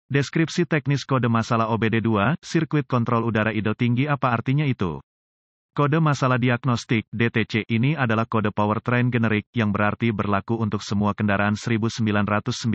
Deskripsi teknis kode masalah OBD2, sirkuit kontrol udara idle tinggi apa artinya itu? Kode masalah diagnostik, DTC, ini adalah kode powertrain generik, yang berarti berlaku untuk semua kendaraan 1996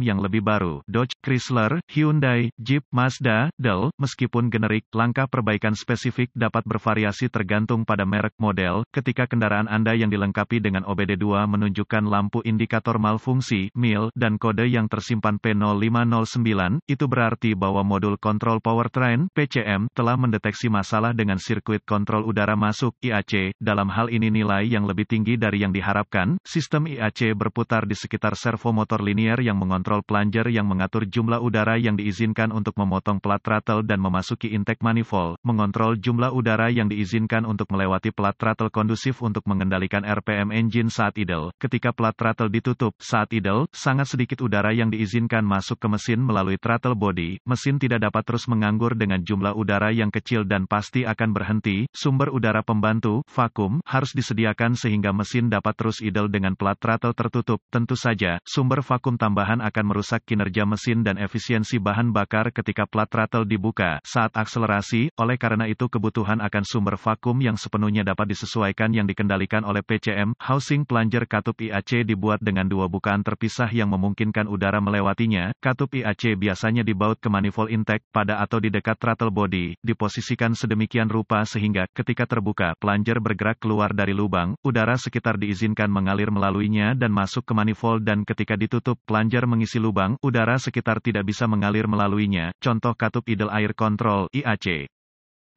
yang lebih baru, Dodge, Chrysler, Hyundai, Jeep, Mazda, Dell. Meskipun generik, langkah perbaikan spesifik dapat bervariasi tergantung pada merek model. Ketika kendaraan Anda yang dilengkapi dengan OBD2 menunjukkan lampu indikator malfungsi, MIL, dan kode yang tersimpan P0509, itu berarti bahwa modul kontrol powertrain, PCM, telah mendeteksi masalah dengan sirkuit kontrol udara masuk, IAC. Dalam hal ini nilai yang lebih tinggi dari yang diharapkan. Sistem IAC berputar di sekitar servo motor linier yang mengontrol plunger yang mengatur jumlah udara yang diizinkan untuk memotong plat throttle dan memasuki intake manifold, mengontrol jumlah udara yang diizinkan untuk melewati plat throttle kondusif untuk mengendalikan RPM engine saat idle. Ketika plat throttle ditutup, saat idle, sangat sedikit udara yang diizinkan masuk ke mesin melalui throttle body. Mesin tidak dapat terus menganggur dengan jumlah udara yang kecil dan pasti akan berhenti. Sumber udara pembantu, vakum, harus disediakan sehingga mesin dapat terus idle dengan plat throttle tertutup. Tentu saja, sumber vakum tambahan akan merusak kinerja mesin dan efisiensi bahan bakar ketika plat throttle dibuka saat akselerasi. Oleh karena itu kebutuhan akan sumber vakum yang sepenuhnya dapat disesuaikan yang dikendalikan oleh PCM. Housing plunger katup IAC dibuat dengan dua bukaan terpisah yang memungkinkan udara melewatinya. Katup IAC biasanya dibaut ke manifold intake, pada atau di dekat throttle body, diposisikan sedemikian rupa sehingga ketika terbuka, plunger bergerak keluar dari lubang, udara sekitar diizinkan mengalir melaluinya dan masuk ke manifold, dan ketika ditutup, plunger mengisi lubang, udara sekitar tidak bisa mengalir melaluinya. Contoh katup idle air control, IAC.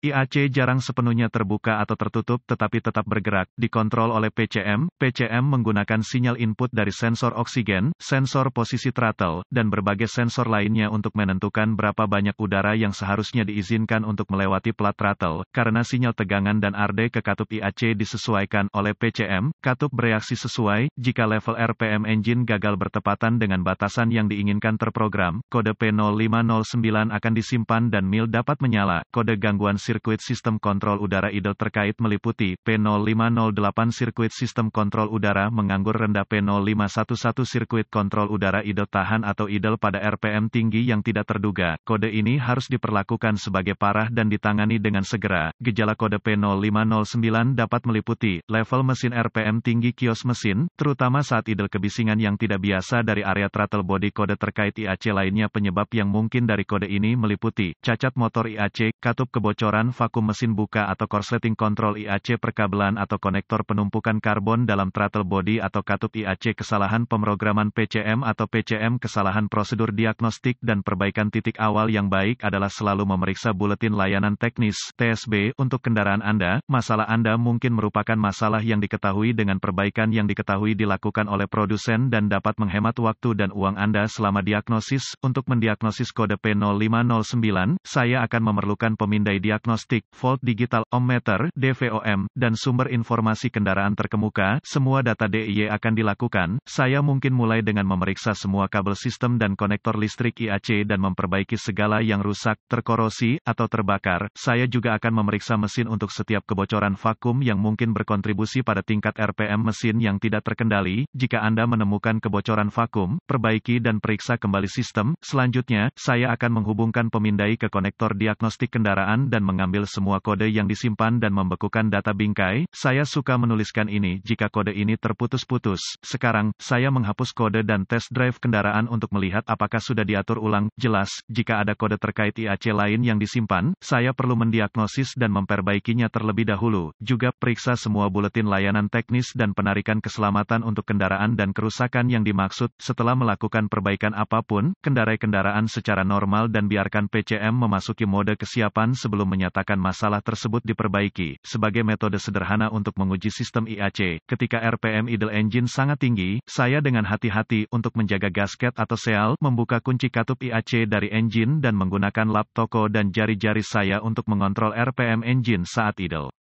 IAC jarang sepenuhnya terbuka atau tertutup tetapi tetap bergerak, dikontrol oleh PCM. PCM menggunakan sinyal input dari sensor oksigen, sensor posisi throttle, dan berbagai sensor lainnya untuk menentukan berapa banyak udara yang seharusnya diizinkan untuk melewati plat throttle. Karena sinyal tegangan dan arde ke katup IAC disesuaikan oleh PCM, katup bereaksi sesuai. Jika level RPM engine gagal bertepatan dengan batasan yang diinginkan terprogram, kode P0509 akan disimpan dan MIL dapat menyala. Kode gangguan sirkuit sistem kontrol udara idle terkait meliputi P0508 sirkuit sistem kontrol udara menganggur rendah, P0511 sirkuit kontrol udara idle tahan atau idle pada RPM tinggi yang tidak terduga. Kode ini harus diperlakukan sebagai parah dan ditangani dengan segera. Gejala kode P0509 dapat meliputi level mesin RPM tinggi kios mesin, terutama saat idle, kebisingan yang tidak biasa dari area throttle body. Kode terkait IAC lainnya. Penyebab yang mungkin dari kode ini meliputi cacat motor IAC, katup kebocoran, vakum mesin buka atau korsleting kontrol IAC, perkabelan atau konektor penumpukan karbon dalam throttle body atau katup IAC, kesalahan pemrograman PCM atau PCM, kesalahan prosedur diagnostik dan perbaikan. Titik awal yang baik adalah selalu memeriksa buletin layanan teknis (TSB) untuk kendaraan Anda. Masalah Anda mungkin merupakan masalah yang diketahui dengan perbaikan yang diketahui dilakukan oleh produsen dan dapat menghemat waktu dan uang Anda selama diagnosis. Untuk mendiagnosis kode P0509, saya akan memerlukan pemindai diagnostik, volt digital, ohmmeter, DVOM, dan sumber informasi kendaraan terkemuka. Semua data DIY akan dilakukan. Saya mungkin mulai dengan memeriksa semua kabel sistem dan konektor listrik IAC dan memperbaiki segala yang rusak, terkorosi, atau terbakar. Saya juga akan memeriksa mesin untuk setiap kebocoran vakum yang mungkin berkontribusi pada tingkat RPM mesin yang tidak terkendali. Jika Anda menemukan kebocoran vakum, perbaiki dan periksa kembali sistem. Selanjutnya, saya akan menghubungkan pemindai ke konektor diagnostik kendaraan dan mengambil semua kode yang disimpan dan membekukan data bingkai. Saya suka menuliskan ini jika kode ini terputus-putus. Sekarang, saya menghapus kode dan test drive kendaraan untuk melihat apakah sudah diatur ulang. Jelas, jika ada kode terkait IAC lain yang disimpan, saya perlu mendiagnosis dan memperbaikinya terlebih dahulu. Juga, periksa semua buletin layanan teknis dan penarikan keselamatan untuk kendaraan dan kerusakan yang dimaksud. Setelah melakukan perbaikan apapun, kendarai kendaraan secara normal dan biarkan PCM memasuki mode kesiapan sebelum menyatakan masalah tersebut diperbaiki. Sebagai metode sederhana untuk menguji sistem IAC, ketika RPM idle engine sangat tinggi, saya dengan hati-hati untuk menjaga gasket atau seal, membuka kunci katup IAC dari engine dan menggunakan lap toko dan jari-jari saya untuk mengontrol RPM engine saat idle.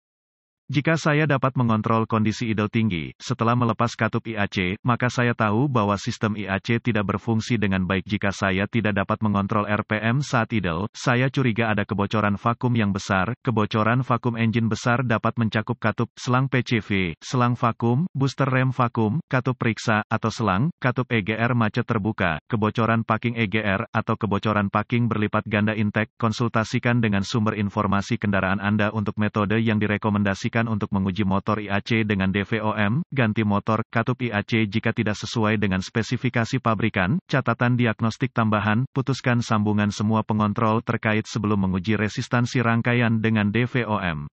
Jika saya dapat mengontrol kondisi idle tinggi, setelah melepas katup IAC, maka saya tahu bahwa sistem IAC tidak berfungsi dengan baik. Jika saya tidak dapat mengontrol RPM saat idle, saya curiga ada kebocoran vakum yang besar. Kebocoran vakum engine besar dapat mencakup katup, selang PCV, selang vakum, booster rem vakum, katup periksa, atau selang, katup EGR macet terbuka, kebocoran packing EGR, atau kebocoran packing berlipat ganda intake. Konsultasikan dengan sumber informasi kendaraan Anda untuk metode yang direkomendasikan untuk menguji motor IAC dengan DVOM, ganti motor, katup IAC jika tidak sesuai dengan spesifikasi pabrikan, catatan diagnostik tambahan, putuskan sambungan semua pengontrol terkait sebelum menguji resistansi rangkaian dengan DVOM.